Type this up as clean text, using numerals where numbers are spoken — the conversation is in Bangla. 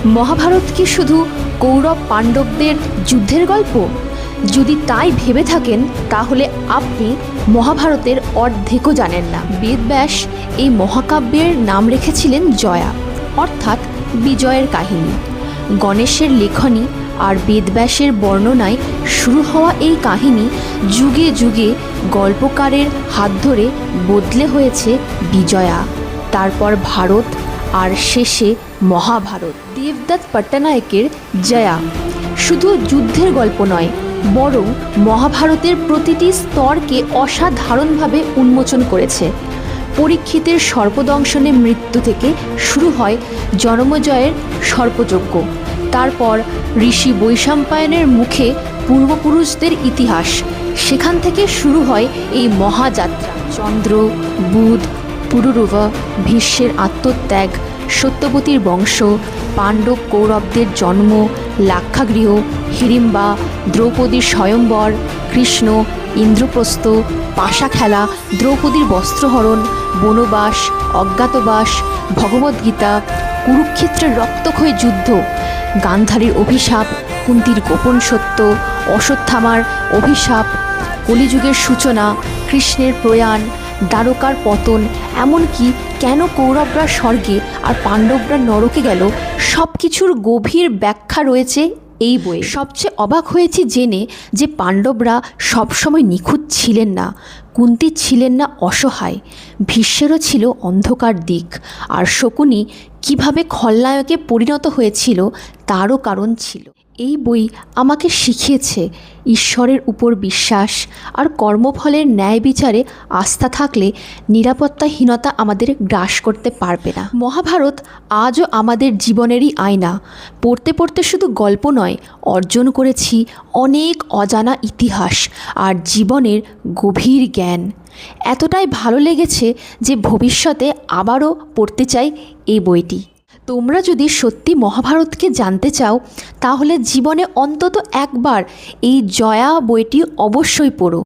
মহাভারত কি শুধু কৌরব পাণ্ডবদের যুদ্ধের গল্প? যদি তাই ভেবে থাকেন তাহলে আপনি মহাভারতের অর্ধেকও জানেন না। বেদব্যাস এই মহাকাব্যের নাম রেখেছিলেন জয়া, অর্থাৎ বিজয়ের কাহিনী। গণেশের লেখনী আর বেদব্যাসের বর্ণনায় শুরু হওয়া এই কাহিনী যুগে যুগে গল্পকারের হাত ধরে বদলে হয়েছে বিজয়া, তারপর ভারত আর শেষে মহাভারত। দেবদত্ত পট্টনায়কের জয়া শুধু যুদ্ধের গল্প নয়, বরং মহাভারতের প্রতিটি স্তরকে অসাধারণভাবে উন্মোচন করেছে। পরীক্ষিতের সর্পদংশনে মৃত্যু থেকে শুরু হয় জনমেজয়ের সর্পযজ্ঞ, তারপর ঋষি বৈশম্পায়নের মুখে পূর্বপুরুষদের ইতিহাস, সেখান থেকে শুরু হয় এই মহাযাত্রা। চন্দ্র, বুধ, পুরুরবা, ভীষ্মের আত্মত্যাগ, সত্যবতীর বংশ, পাণ্ডব কৌরবদের জন্ম, লাক্ষাগৃহ, হিড়িম্বা, দ্রৌপদীর স্বয়ম্বর, কৃষ্ণ, ইন্দ্রপ্রস্থ, পাশা খেলা, দ্রৌপদীর বস্ত্রহরণ, বনবাস, অজ্ঞাতবাস, ভগবদ্গীতা, কুরুক্ষেত্রের রক্তক্ষয়ী যুদ্ধ, গান্ধারীর অভিশাপ, কুন্তির গোপন সত্য, অশ্বত্থামার অভিশাপ, কলিযুগের সূচনা, কৃষ্ণের প্রয়াণ, দ্বারকার পতন, এমনকি কেন কৌরবরা স্বর্গে আর পাণ্ডবরা নরকে গেল, সব কিছুর গভীর ব্যাখ্যা রয়েছে এই বইয়ে। সবচেয়ে অবাক হয়েছি জেনে যে পাণ্ডবরা সবসময় নিখুঁত ছিলেন না, কুন্তি ছিলেন না অসহায়, ভীষ্মেরও ছিল অন্ধকার দিক, আর শকুনি কিভাবে খলনায়কে পরিণত হয়েছিল তারও কারণ ছিল। এই বই আমাকে শিখিয়েছে ঈশ্বরের উপর বিশ্বাস আর কর্মফলের ন্যায় বিচারে আস্থা থাকলে নিরাপত্তাহীনতা আমাদের গ্রাস করতে পারবে না। মহাভারত আজও আমাদের জীবনেরই আয়না। পড়তে পড়তে শুধু গল্প নয়, অর্জন করেছি অনেক অজানা ইতিহাস আর জীবনের গভীর জ্ঞান। এতটাই ভালো লেগেছে যে ভবিষ্যতে আবারও পড়তে চাই এই বইটি। তোমরা যদি সত্যি মহাভারতকে জানতে চাও তাহলে জীবনে অন্তত একবার এই জয়া বইটি অবশ্যই পড়ো।